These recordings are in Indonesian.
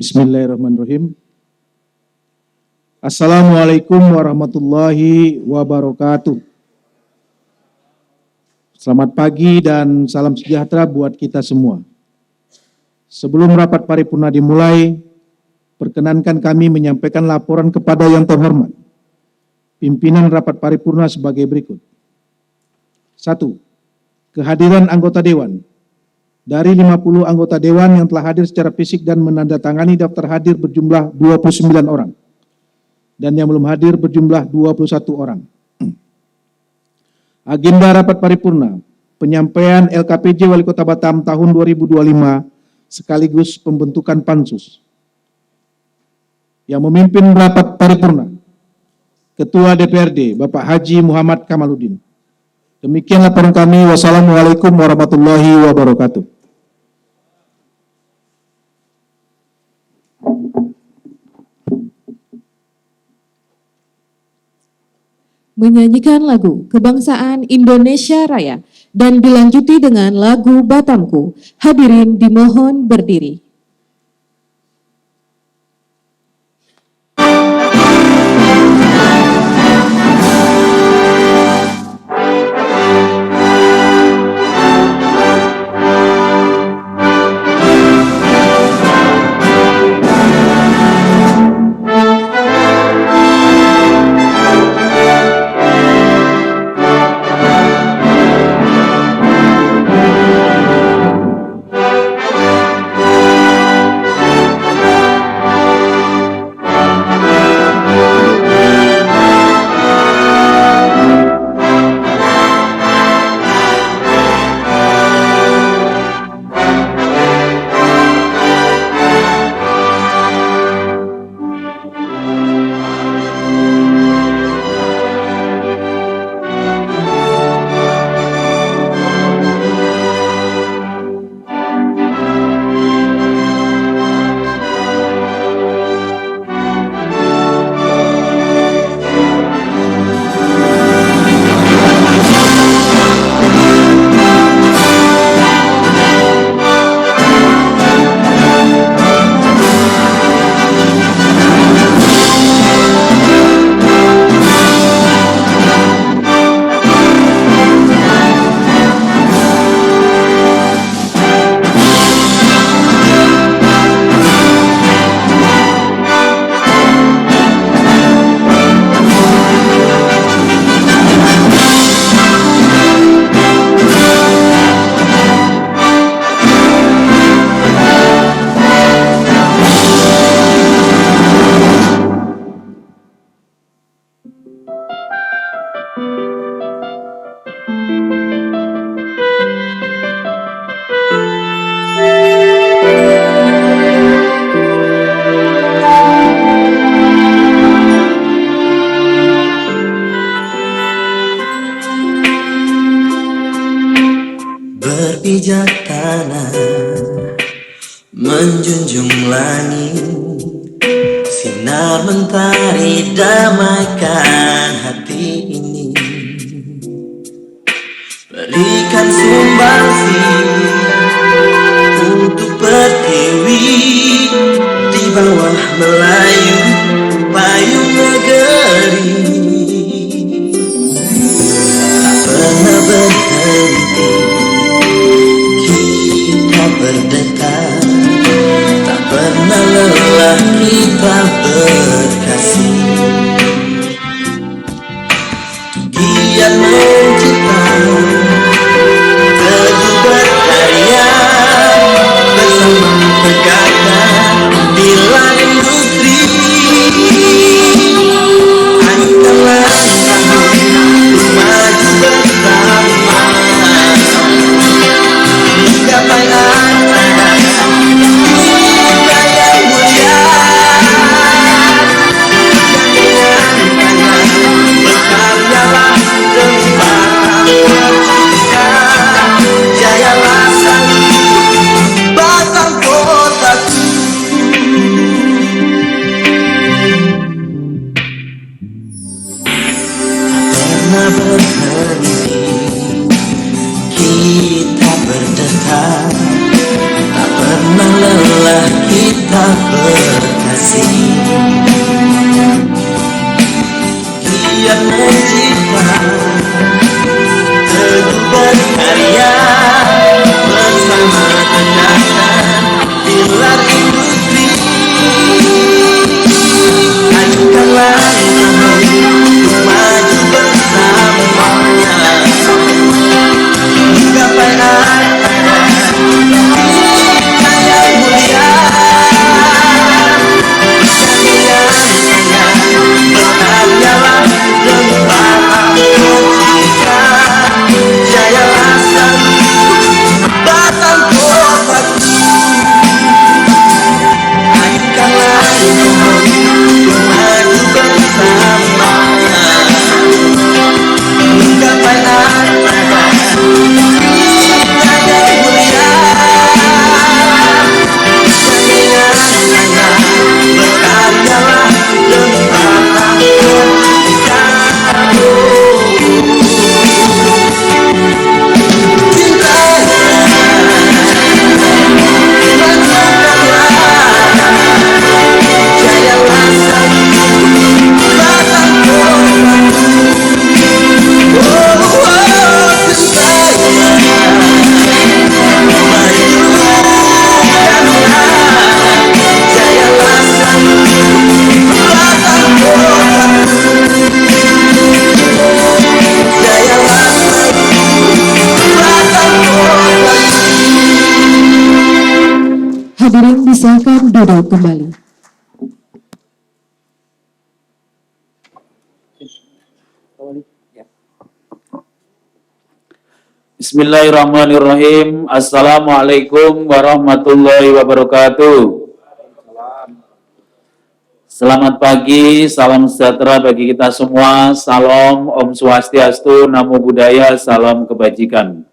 Bismillahirrahmanirrahim. Assalamualaikum warahmatullahi wabarakatuh. Selamat pagi dan salam sejahtera buat kita semua. Sebelum rapat paripurna dimulai, perkenankan kami menyampaikan laporan kepada yang terhormat pimpinan rapat paripurna sebagai berikut. 1. Kehadiran anggota Dewan. Dari 50 anggota Dewan yang telah hadir secara fisik dan menandatangani daftar hadir berjumlah 29 orang. Dan yang belum hadir berjumlah 21 orang. Agenda rapat paripurna, penyampaian LKPJ Wali Kota Batam tahun 2025 sekaligus pembentukan pansus. Yang memimpin rapat paripurna, Ketua DPRD Bapak Haji Muhammad Kamaludin. Demikian laporan kami. Wassalamualaikum warahmatullahi wabarakatuh. Menyanyikan lagu Kebangsaan Indonesia Raya dan dilanjuti dengan lagu Batamku. Hadirin dimohon berdiri. Berpijak tanah, menjunjung langit, sinar mentari damaikan hati ini. Berikan sumbangsi untuk pertiwi di bawah Melayu payung negeri. Tak pernah berhenti kita berdekat, tak pernah lelah kita berkasih. Giat mencipta, teguh berkarya, bersama tegakkan nilai industri. hadirin silakan duduk kembali. Bismillahirrahmanirrahim. Assalamualaikum warahmatullahi wabarakatuh. Selamat pagi, salam sejahtera bagi kita semua. Salam, Om Swastiastu, Namo Buddhaya, salam kebajikan.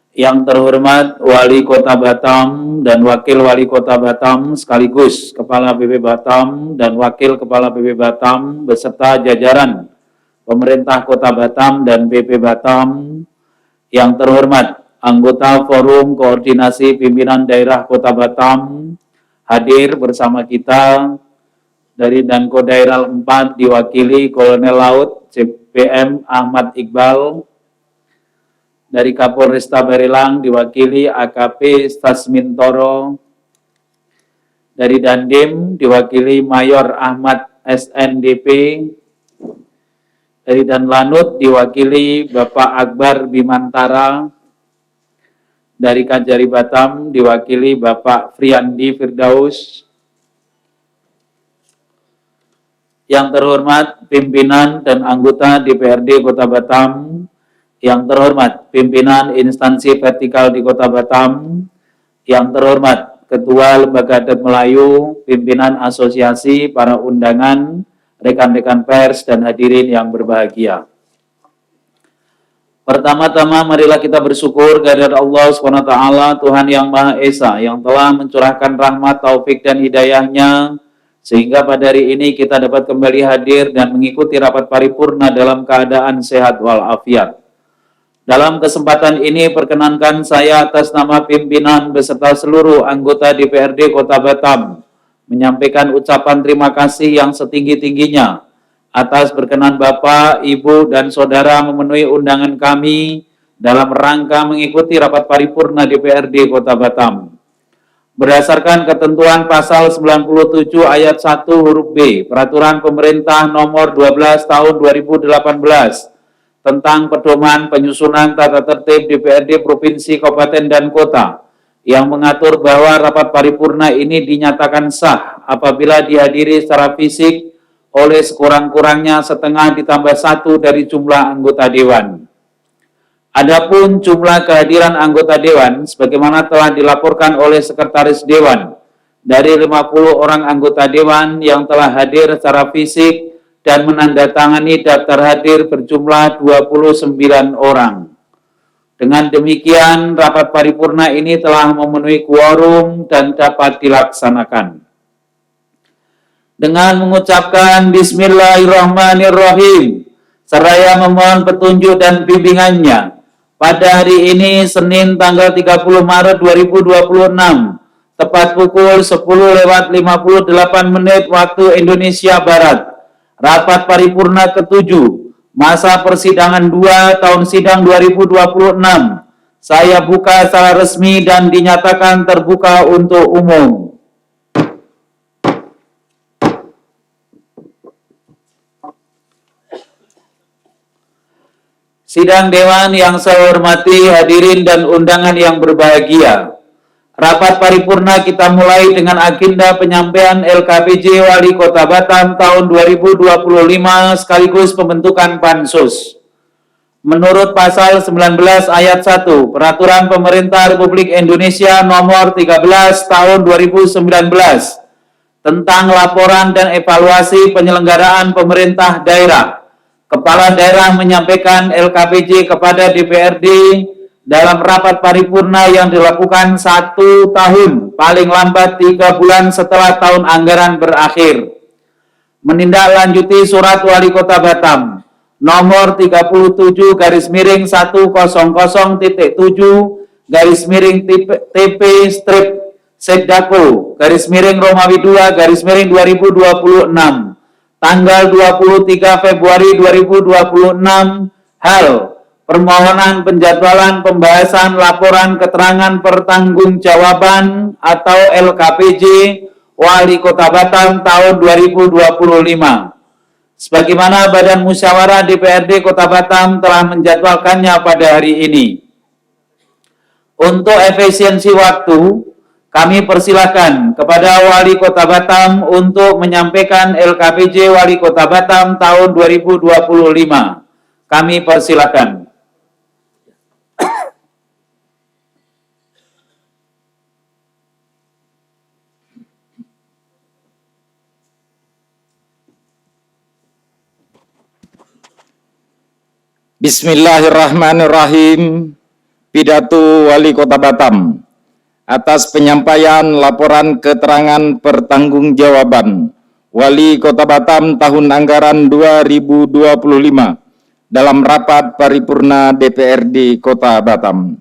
Yang terhormat Wali Kota Batam dan Wakil Wali Kota Batam sekaligus Kepala BP Batam dan Wakil Kepala BP Batam beserta jajaran Pemerintah Kota Batam dan BP Batam. Yang terhormat anggota Forum Koordinasi Pimpinan Daerah Kota Batam hadir bersama kita dari Danko Daerah 4 diwakili Kolonel Laut CPM Ahmad Iqbal, dari Kapolresta Barelang diwakili AKP Stasmintoro, dari Dandim diwakili Mayor Ahmad SNDP, dari Danlanut diwakili Bapak Akbar Bimantara, dari Kajari Batam diwakili Bapak Friandi Firdaus. Yang terhormat pimpinan dan anggota DPRD Kota Batam, yang terhormat pimpinan instansi vertikal di Kota Batam, yang terhormat Ketua Lembaga Adat Melayu, pimpinan asosiasi, para undangan, rekan-rekan pers, dan hadirin yang berbahagia. Pertama-tama marilah kita bersyukur kehadirat Allah SWT, Tuhan yang Maha Esa, yang telah mencurahkan rahmat, taufik, dan hidayahnya, sehingga pada hari ini kita dapat kembali hadir dan mengikuti rapat paripurna dalam keadaan sehat walafiat. Dalam kesempatan ini perkenankan saya atas nama pimpinan beserta seluruh anggota DPRD Kota Batam menyampaikan ucapan terima kasih yang setinggi-tingginya atas berkenan Bapak, Ibu, dan Saudara memenuhi undangan kami dalam rangka mengikuti rapat paripurna DPRD Kota Batam. Berdasarkan ketentuan pasal 97 ayat 1 huruf B Peraturan Pemerintah Nomor 12 Tahun 2018 tentang pedoman penyusunan tata tertib DPRD Provinsi, Kabupaten, dan Kota, yang mengatur bahwa rapat paripurna ini dinyatakan sah apabila dihadiri secara fisik oleh sekurang-kurangnya setengah ditambah 1 dari jumlah anggota Dewan. Adapun jumlah kehadiran anggota Dewan, sebagaimana telah dilaporkan oleh Sekretaris Dewan, dari 50 orang anggota Dewan yang telah hadir secara fisik dan menandatangani daftar hadir berjumlah 29 orang. Dengan demikian, rapat paripurna ini telah memenuhi quorum dan dapat dilaksanakan. Dengan mengucapkan Bismillahirrahmanirrahim, seraya memohon petunjuk dan bimbingannya, pada hari ini, Senin tanggal 30 Maret 2026, tepat pukul 10:58 waktu Indonesia Barat, rapat paripurna ke-7, masa persidangan 2 tahun sidang 2026, saya buka secara resmi dan dinyatakan terbuka untuk umum. Sidang Dewan yang saya hormati, hadirin dan undangan yang berbahagia. Rapat paripurna kita mulai dengan agenda penyampaian LKPJ Wali Kota Batam tahun 2025 sekaligus pembentukan Pansus. Menurut pasal 19 ayat 1 Peraturan Pemerintah Republik Indonesia Nomor 13 Tahun 2019 tentang laporan dan evaluasi penyelenggaraan pemerintah daerah, Kepala Daerah menyampaikan LKPJ kepada DPRD dalam rapat paripurna yang dilakukan 1 tahun, paling lambat 3 bulan setelah tahun anggaran berakhir. Menindaklanjuti surat Wali Kota Batam nomor 37-TP-7-TP-Sekdako-Romawi 2-Romawi 2026 tanggal 23 Februari 2026 hal permohonan penjadwalan pembahasan laporan keterangan pertanggungjawaban atau LKPJ Wali Kota Batam tahun 2025. Sebagaimana Badan Musyawarah DPRD Kota Batam telah menjadwalkannya pada hari ini. Untuk efisiensi waktu, Kami persilakan kepada Wali Kota Batam untuk menyampaikan LKPJ Wali Kota Batam tahun 2025. Kami persilakan. Bismillahirrahmanirrahim. Pidato Wali Kota Batam atas penyampaian laporan keterangan pertanggungjawaban Wali Kota Batam tahun anggaran 2025 dalam rapat paripurna DPRD Kota Batam.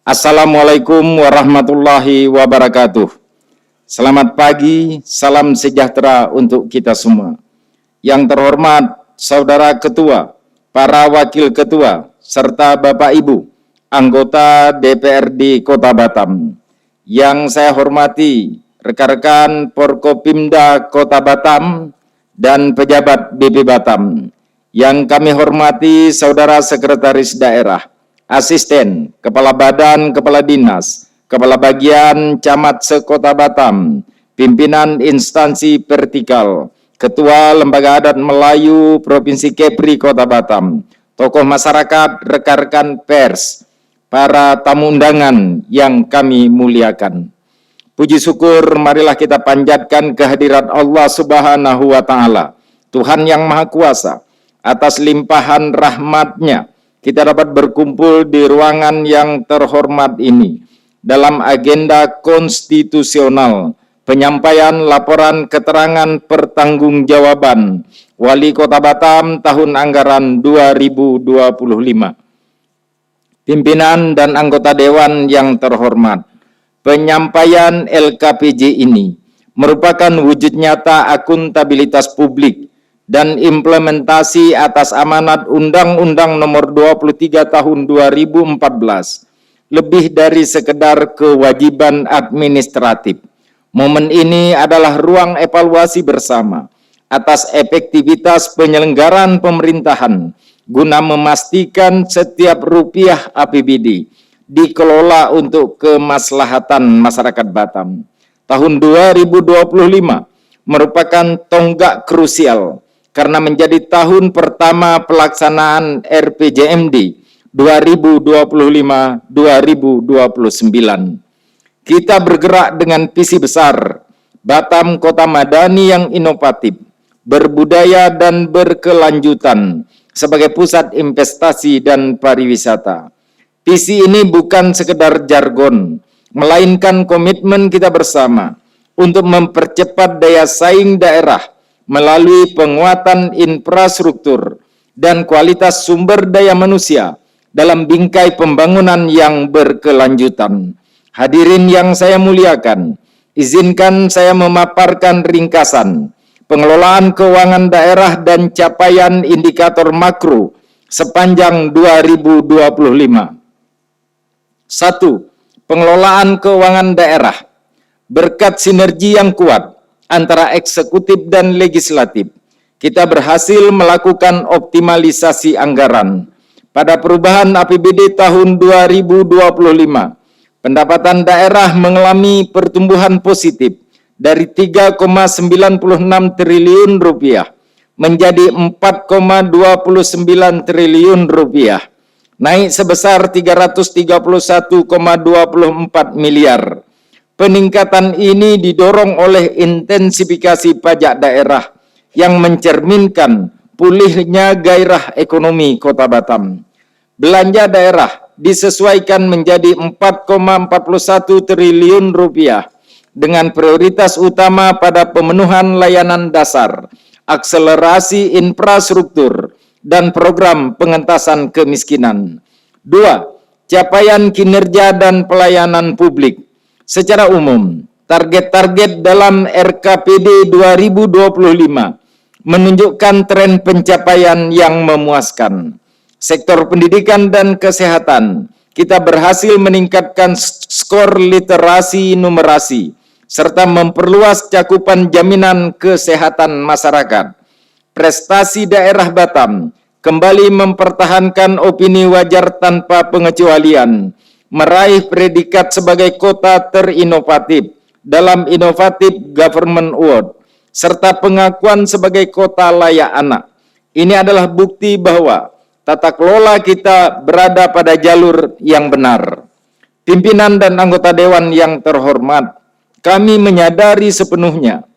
Assalamualaikum warahmatullahi wabarakatuh. Selamat pagi, salam sejahtera untuk kita semua. Yang terhormat Saudara Ketua, para Wakil Ketua, serta Bapak Ibu, anggota DPRD Kota Batam. Yang saya hormati rekan-rekan Porkopimda Kota Batam dan pejabat BP Batam. Yang kami hormati Saudara Sekretaris Daerah, Asisten, Kepala Badan, Kepala Dinas, Kepala Bagian Camat se-Kota Batam, pimpinan instansi vertikal, Ketua Lembaga Adat Melayu Provinsi Kepri Kota Batam, tokoh masyarakat, rekan-rekan pers, para tamu undangan yang kami muliakan. Puji syukur marilah kita panjatkan kehadirat Allah Subhanahu wa Ta'ala, Tuhan yang Maha Kuasa. Atas limpahan rahmat-Nya, kita dapat berkumpul di ruangan yang terhormat ini dalam agenda konstitusional penyampaian laporan keterangan pertanggungjawaban Wali Kota Batam tahun anggaran 2025. Pimpinan dan anggota Dewan yang terhormat, penyampaian LKPJ ini merupakan wujud nyata akuntabilitas publik dan implementasi atas amanat Undang-Undang Nomor 23 Tahun 2014, lebih dari sekedar kewajiban administratif. Momen ini adalah ruang evaluasi bersama atas efektivitas penyelenggaraan pemerintahan guna memastikan setiap rupiah APBD dikelola untuk kemaslahatan masyarakat Batam. Tahun 2025 merupakan tonggak krusial karena menjadi tahun pertama pelaksanaan RPJMD 2025-2029. Kita bergerak dengan visi besar, Batam Kota Madani yang inovatif, berbudaya dan berkelanjutan sebagai pusat investasi dan pariwisata. Visi ini bukan sekedar jargon, melainkan komitmen kita bersama untuk mempercepat daya saing daerah melalui penguatan infrastruktur dan kualitas sumber daya manusia dalam bingkai pembangunan yang berkelanjutan. Hadirin yang saya muliakan, izinkan saya memaparkan ringkasan pengelolaan keuangan daerah dan capaian indikator makro sepanjang 2025. 1. Pengelolaan keuangan daerah. Berkat sinergi yang kuat antara eksekutif dan legislatif, kita berhasil melakukan optimalisasi anggaran. Pada perubahan APBD tahun 2025, pendapatan daerah mengalami pertumbuhan positif dari 3,96 triliun rupiah menjadi 4,29 triliun rupiah, naik sebesar 331,24 miliar. Peningkatan ini didorong oleh intensifikasi pajak daerah yang mencerminkan pulihnya gairah ekonomi Kota Batam. Belanja daerah disesuaikan menjadi 4,41 triliun rupiah dengan prioritas utama pada pemenuhan layanan dasar, akselerasi infrastruktur, dan program pengentasan kemiskinan. 2. Capaian kinerja dan pelayanan publik. Secara umum, target-target dalam RKPD 2025 menunjukkan tren pencapaian yang memuaskan. Sektor pendidikan dan kesehatan, kita berhasil meningkatkan skor literasi numerasi, serta memperluas cakupan jaminan kesehatan masyarakat. Prestasi daerah Batam kembali mempertahankan opini wajar tanpa pengecualian meraih predikat sebagai kota terinovatif dalam Innovative Government Award, serta pengakuan sebagai kota layak anak. Ini adalah bukti bahwa tata kelola kita berada pada jalur yang benar. Pimpinan dan anggota dewan yang terhormat, kami menyadari sepenuhnya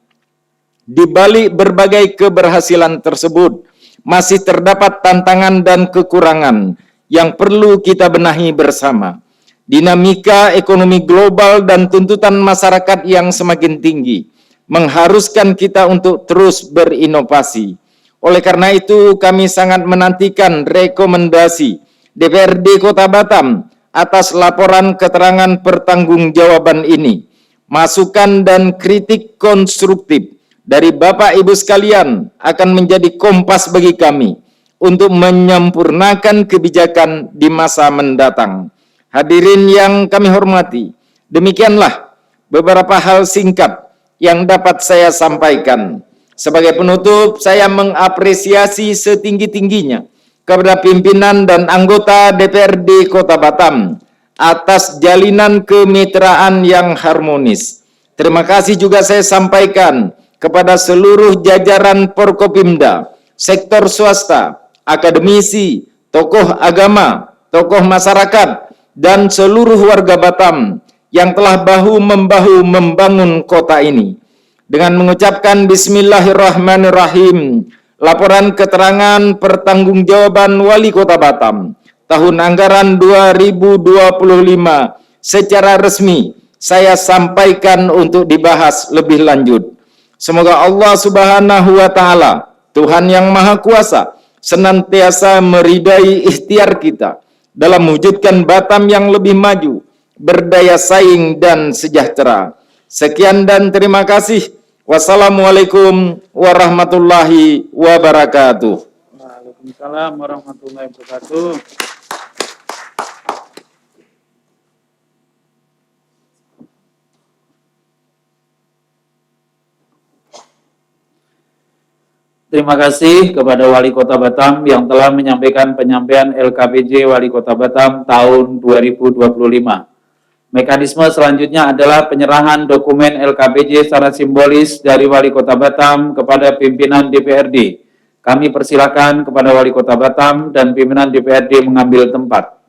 di balik berbagai keberhasilan tersebut masih terdapat tantangan dan kekurangan yang perlu kita benahi bersama. Dinamika ekonomi global dan tuntutan masyarakat yang semakin tinggi mengharuskan kita untuk terus berinovasi. Oleh karena itu, kami sangat menantikan rekomendasi DPRD Kota Batam atas laporan keterangan pertanggungjawaban ini. Masukan dan kritik konstruktif dari Bapak Ibu sekalian akan menjadi kompas bagi kami untuk menyempurnakan kebijakan di masa mendatang. Hadirin yang kami hormati, demikianlah beberapa hal singkat yang dapat saya sampaikan. Sebagai penutup, saya mengapresiasi setinggi-tingginya kepada pimpinan dan anggota DPRD Kota Batam atas jalinan kemitraan yang harmonis. Terima kasih juga saya sampaikan kepada seluruh jajaran Forkopimda, sektor swasta, akademisi, tokoh agama, tokoh masyarakat, dan seluruh warga Batam yang telah bahu-membahu membangun kota ini. Dengan mengucapkan Bismillahirrahmanirrahim, laporan keterangan pertanggungjawaban Wali Kota Batam tahun anggaran 2025 secara resmi saya sampaikan untuk dibahas lebih lanjut. Semoga Allah Subhanahu wa Ta'ala, Tuhan yang Maha Kuasa, senantiasa meridai ikhtiar kita dalam mewujudkan Batam yang lebih maju, berdaya saing dan sejahtera. Sekian dan terima kasih. Wassalamualaikum warahmatullahi wabarakatuh. Waalaikumsalam warahmatullahi wabarakatuh. Terima kasih kepada Wali Kota Batam yang telah menyampaikan penyampaian LKPJ Wali Kota Batam tahun 2025. Mekanisme selanjutnya adalah penyerahan dokumen LKPJ secara simbolis dari Wali Kota Batam kepada pimpinan DPRD. Kami persilakan kepada Wali Kota Batam dan pimpinan DPRD mengambil tempat.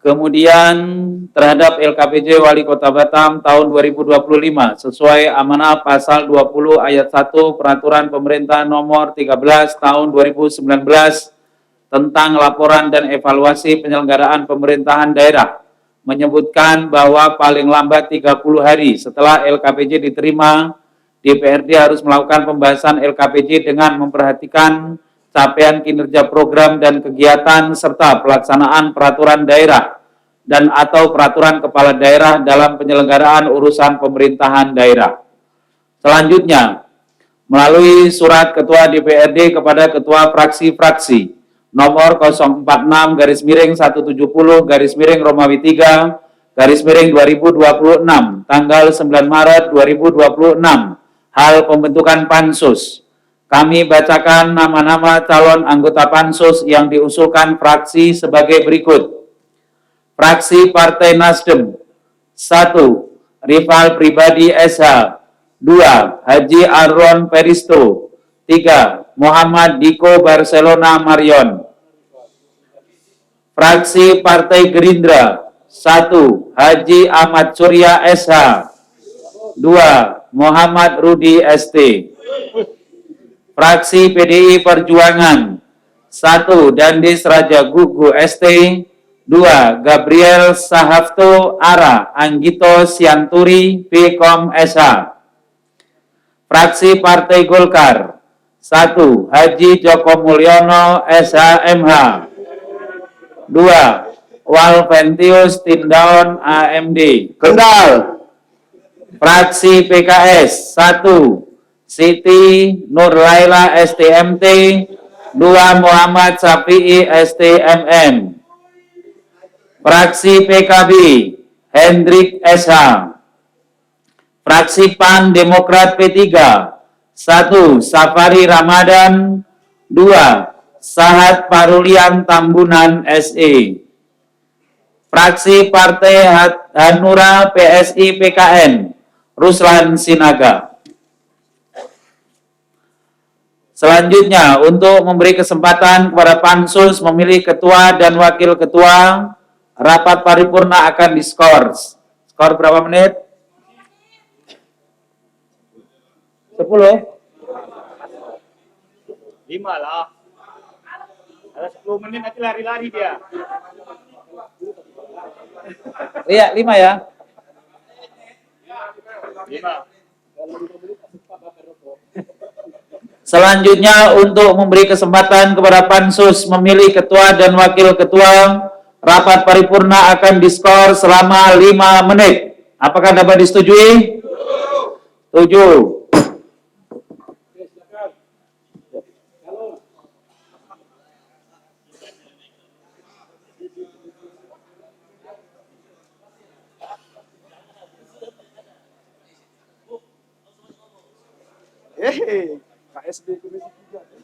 Kemudian terhadap LKPJ Wali Kota Batam tahun 2025 sesuai amanah pasal 20 ayat 1 Peraturan Pemerintah nomor 13 tahun 2019 tentang laporan dan evaluasi penyelenggaraan pemerintahan daerah menyebutkan bahwa paling lambat 30 hari setelah LKPJ diterima, DPRD harus melakukan pembahasan LKPJ dengan memperhatikan capaian kinerja program dan kegiatan serta pelaksanaan peraturan daerah dan atau peraturan kepala daerah dalam penyelenggaraan urusan pemerintahan daerah. Selanjutnya, melalui surat Ketua DPRD kepada Ketua Fraksi-Fraksi nomor 046/170/Romawi 3 garis miring 2026 tanggal 9 Maret 2026 hal pembentukan pansus. Kami bacakan nama-nama calon anggota pansus yang diusulkan fraksi sebagai berikut. Fraksi Partai Nasdem 1. Rival Pribadi SH 2. Haji Arron Peristo 3. Muhammad Diko Barcelona Marion. Fraksi Partai Gerindra 1. Haji Ahmad Surya SH 2. Muhammad Rudi ST. Fraksi PDI Perjuangan 1. Dandis Raja Gugu ST 2. Gabriel Sahafto Ara Anggito Sianturi Pkom SH. Fraksi Partai Golkar 1. Haji Joko Mulyono SHMH 2. Walventius Tindaon AMD. Kendal. Fraksi PKS 1. Siti Nurlaila STMT 2. Muhammad Syafi'i STMM. Fraksi PKB Hendrik SH. Fraksi PAN Demokrat P3 1. Safari Ramadan 2. Sahat Parulian Tambunan SE. Fraksi Partai Hanura PSI PKN Ruslan Sinaga. Selanjutnya, untuk memberi kesempatan kepada pansus memilih ketua dan wakil ketua, rapat paripurna akan diskor. Skor berapa menit? 10? 5 lah. Ada 10 menit nanti lari-lari dia. Iya, 5 ya. 5. Selanjutnya, untuk memberi kesempatan kepada pansus memilih ketua dan wakil ketua, rapat paripurna akan diskor selama 5 menit. Apakah dapat disetujui? Setuju. KSB Komisi 3.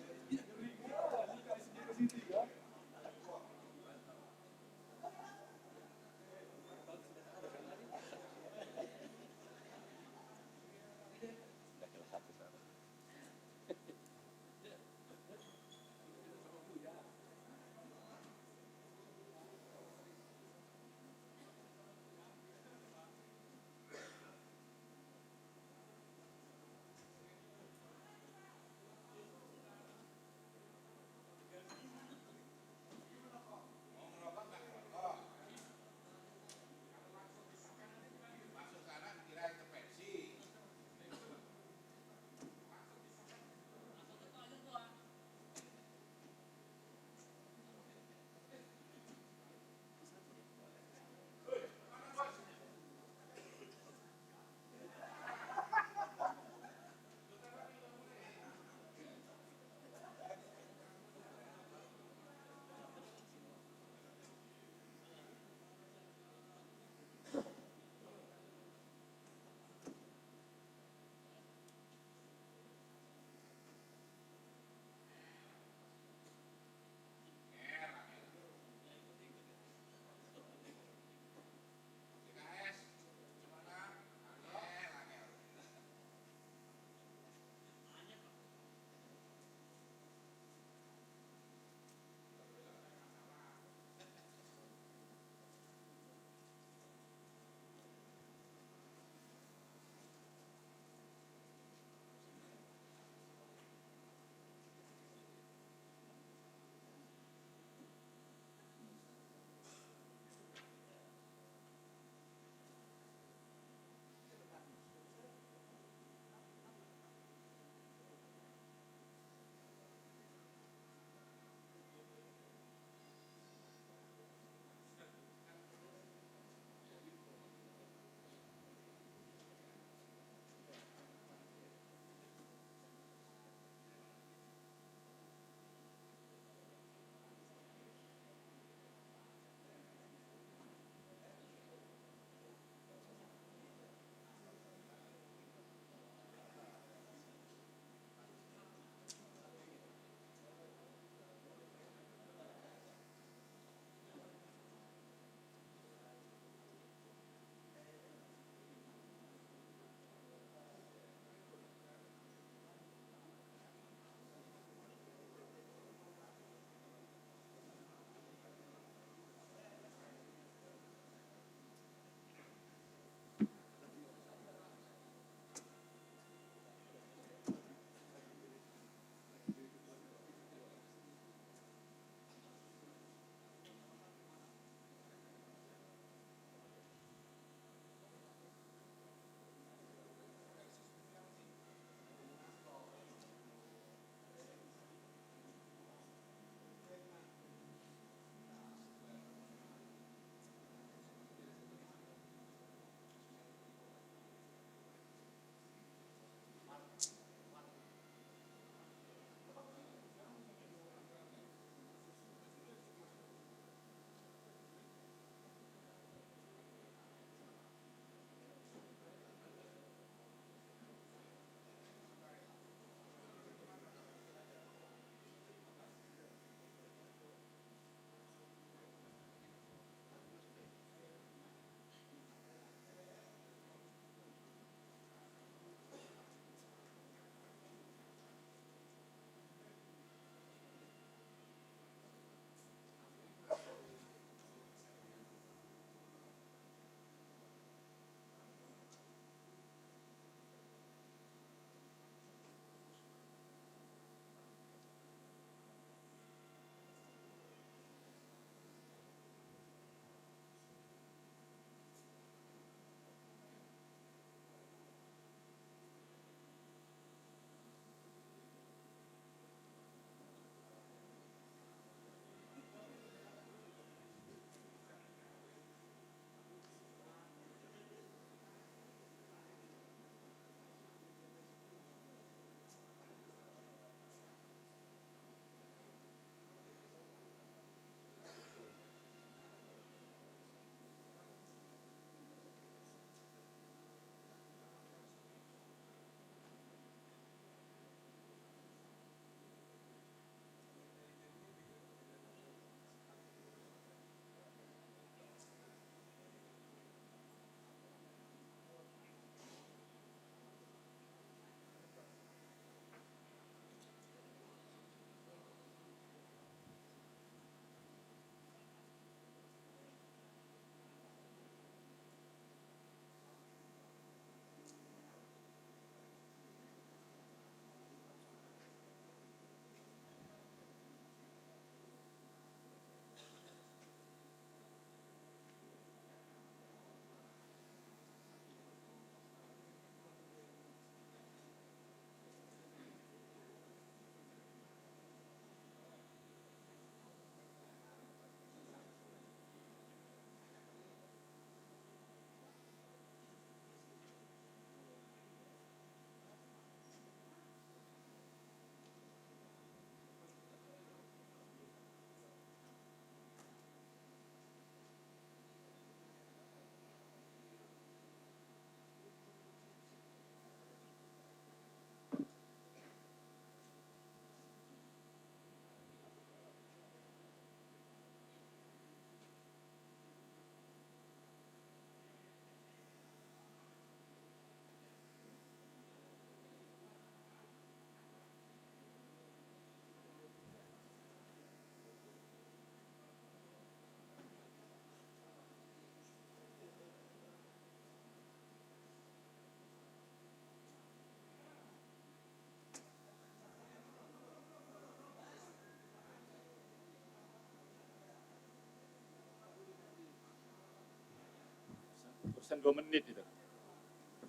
Pesan 2 menit itu.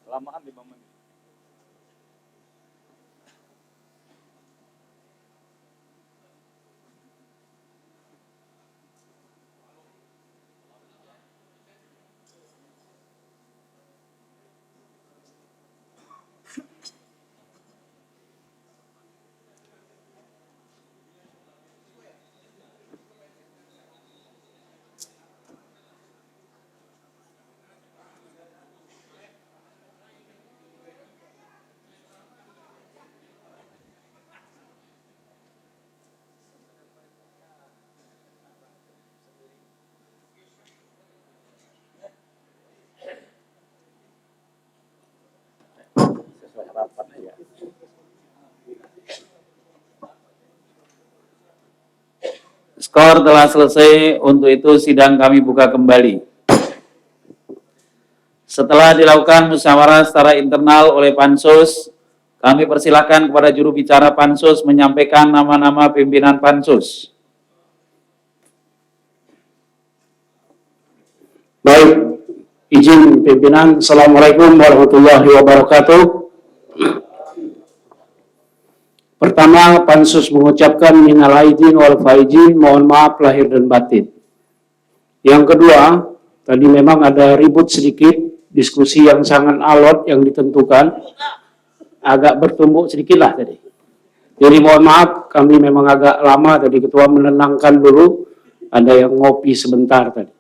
Kelamaan 5 menit. Skor telah selesai, untuk itu sidang kami buka kembali. Setelah dilakukan musyawarah secara internal oleh Pansus, kami persilakan kepada juru bicara Pansus menyampaikan nama-nama pimpinan Pansus. Baik, izin pimpinan. Assalamualaikum warahmatullahi wabarakatuh. Pertama, Pansus mengucapkan minal aidin wal faizin, mohon maaf lahir dan batin. Yang kedua, tadi memang ada ribut sedikit, diskusi yang sangat alot yang ditentukan, agak bertumbuk sedikit lah tadi. Jadi mohon maaf, kami memang agak lama tadi, ketua menenangkan dulu, ada yang ngopi sebentar tadi.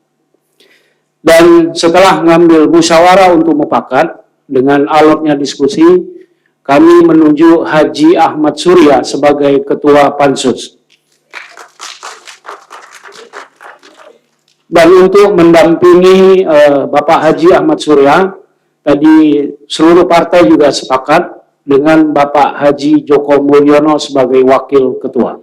Dan setelah mengambil musyawarah untuk mufakat, dengan alotnya diskusi, kami menunjuk Haji Ahmad Surya sebagai Ketua Pansus. Dan untuk mendampingi Bapak Haji Ahmad Surya, tadi seluruh partai juga sepakat dengan Bapak Haji Joko Mulyono sebagai Wakil Ketua.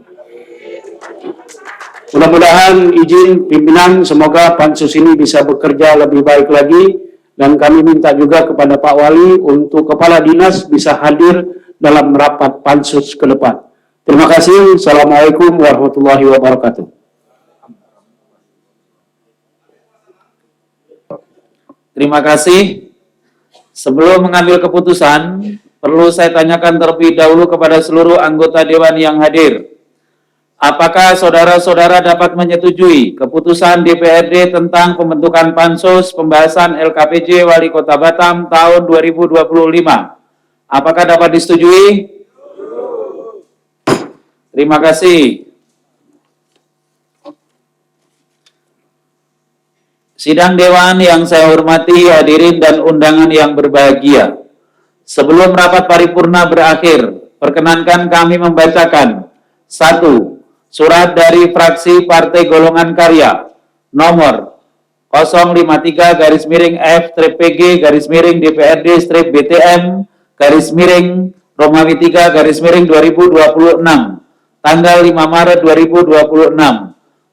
Mudah-mudahan izin pimpinan, semoga Pansus ini bisa bekerja lebih baik lagi. Dan kami minta juga kepada Pak Wali untuk Kepala Dinas bisa hadir dalam rapat Pansus ke depan. Terima kasih. Assalamualaikum warahmatullahi wabarakatuh. Terima kasih. Sebelum mengambil keputusan, perlu saya tanyakan terlebih dahulu kepada seluruh anggota Dewan yang hadir. Apakah saudara-saudara dapat menyetujui keputusan DPRD tentang pembentukan Pansus pembahasan LKPJ Wali Kota Batam tahun 2025? Apakah dapat disetujui? Terima kasih. Sidang Dewan yang saya hormati, hadirin dan undangan yang berbahagia. Sebelum rapat paripurna berakhir, perkenankan kami membacakan 1. Surat dari fraksi Partai Golongan Karya nomor 053-PG-DPRD-BTM-Romawi 3-2026 tanggal 5 Maret 2026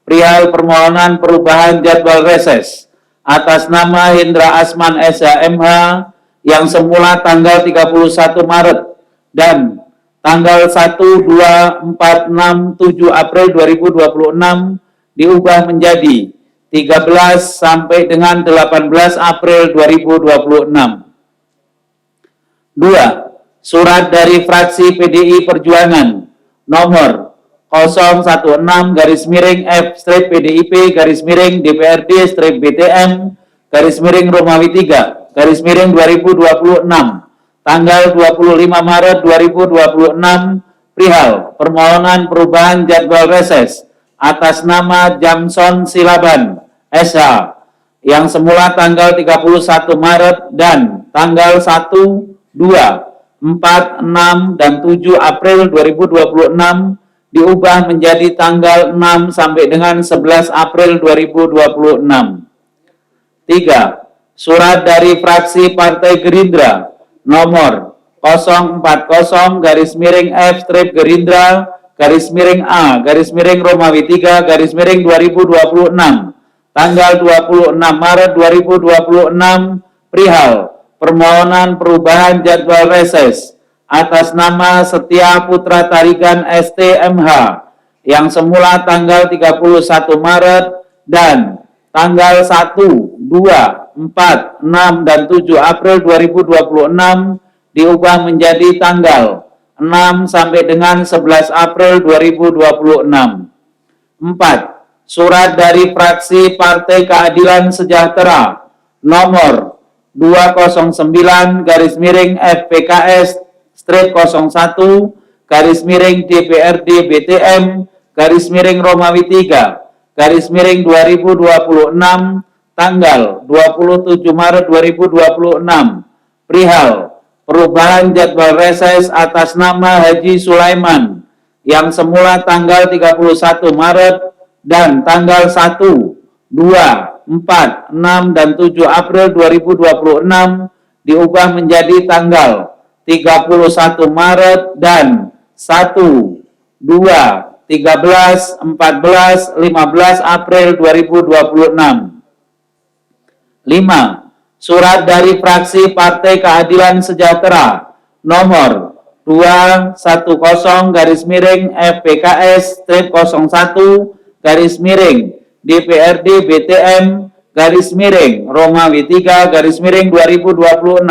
perihal permohonan perubahan jadwal reses atas nama Hendra Asman SHMH yang semula tanggal 31 Maret dan tanggal 1, 2, 4, 6, 7 April 2026 diubah menjadi 13 sampai dengan 18 April 2026. 2. Surat dari fraksi PDI Perjuangan nomor 016-PDIP-DPRD-BTM-Romawi 3-2026 tanggal 25 Maret 2026 perihal permohonan perubahan jadwal reses atas nama Jamson Silaban SH yang semula tanggal 31 Maret dan tanggal 1, 2, 4, 6, dan 7 April 2026 diubah menjadi tanggal 6 sampai dengan 11 April 2026. 3. Surat dari fraksi Partai Gerindra nomor 040-F-Gerindra-A-Romawi 3-2026 tanggal 26 Maret 2026 perihal permohonan perubahan jadwal reses atas nama Setia Putra Tarigan STMH yang semula tanggal 31 Maret dan tanggal 1, 2, 2, 4, 6, dan 7 April 2026 diubah menjadi tanggal 6 sampai dengan 11 April 2026. 4. Surat dari fraksi Partai Keadilan Sejahtera nomor 209-FPKS-01-DPRD BTM-Romawi 3-2026 tanggal 27 Maret 2026 perihal perubahan jadwal reses atas nama Haji Sulaiman yang semula tanggal 31 Maret dan tanggal 1, 2, 4, 6, dan 7 April 2026 diubah menjadi tanggal 31 Maret dan 1, 2, 13, 14, 15 April 2026. 5. Surat dari fraksi Partai Keadilan Sejahtera nomor 210-FPKS-01-DPRD BTM-Romawi 3-2026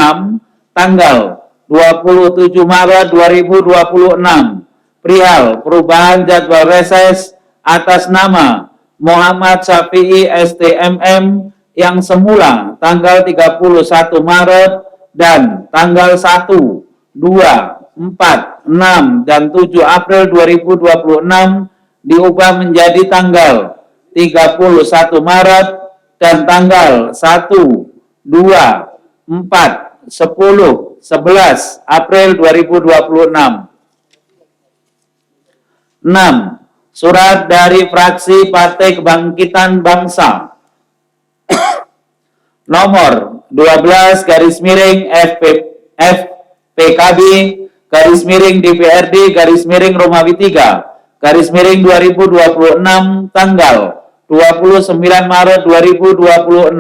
tanggal 27 Maret 2026 perihal perubahan jadwal reses atas nama Muhammad Syafi'i STMM yang semula tanggal 31 Maret dan tanggal 1, 2, 4, 6, dan 7 April 2026 diubah menjadi tanggal 31 Maret dan tanggal 1, 2, 4, 10, 11 April 2026. 6. Surat dari fraksi Partai Kebangkitan Bangsa nomor 12-FPKB-DPRD-Romawi 3-2026 tanggal 29 Maret 2026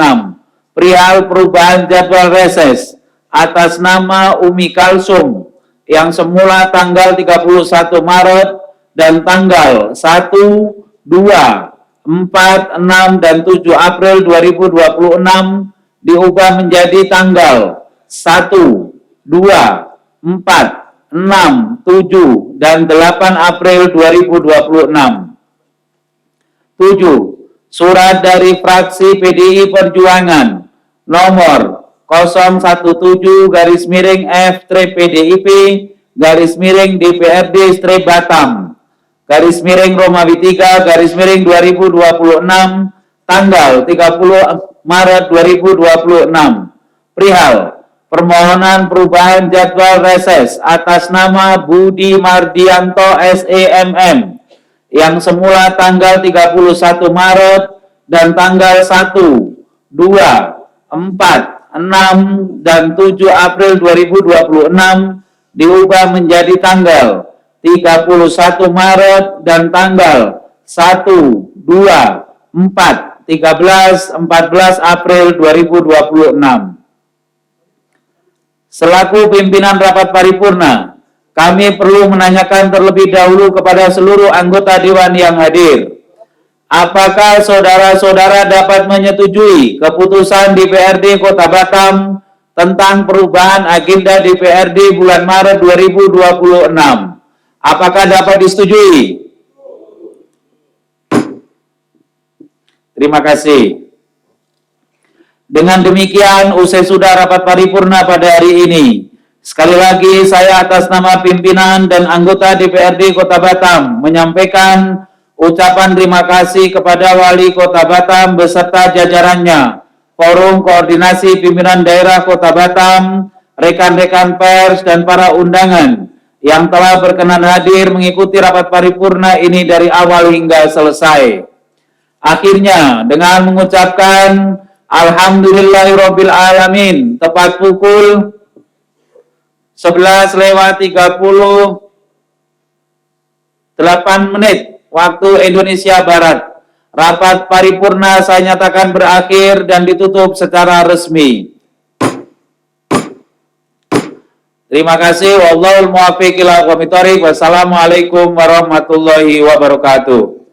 perihal perubahan jadwal reses atas nama Umi Kalsum yang semula tanggal 31 Maret dan tanggal 1, 2, 4, 6, dan 7 April 2026 diubah menjadi tanggal 1, 2, 4, 6, 7, dan 8 April 2026. 7. Surat dari fraksi PDI Perjuangan nomor 017-F-PDIP-DPRD-Batam Romawi 3-2026 tanggal 30 Maret 2026 perihal permohonan perubahan jadwal reses atas nama Budi Mardianto SEMM yang semula tanggal 31 Maret dan tanggal 1, 2, 4, 6, dan 7 April 2026 diubah menjadi tanggal 31 Maret dan tanggal 1, 2, 4, 13, 14 April 2026. Selaku pimpinan rapat paripurna, kami perlu menanyakan terlebih dahulu kepada seluruh anggota Dewan yang hadir. Apakah saudara-saudara dapat menyetujui keputusan DPRD Kota Batam tentang perubahan agenda DPRD bulan Maret 2026? Apakah dapat disetujui? Terima kasih. Dengan demikian, usai sudah rapat paripurna pada hari ini. Sekali lagi, saya atas nama pimpinan dan anggota DPRD Kota Batam menyampaikan ucapan terima kasih kepada Wali Kota Batam beserta jajarannya, Forum Koordinasi Pimpinan Daerah Kota Batam, rekan-rekan pers, dan para undangan yang telah berkenan hadir mengikuti rapat paripurna ini dari awal hingga selesai. Akhirnya, dengan mengucapkan Alhamdulillahirabbil alamin, tepat pukul 11:38 waktu Indonesia Barat, rapat paripurna saya nyatakan berakhir dan ditutup secara resmi. Terima kasih. Wallahul muwaffiq ila aqwamit thoriq. Wassalamualaikum warahmatullahi wabarakatuh.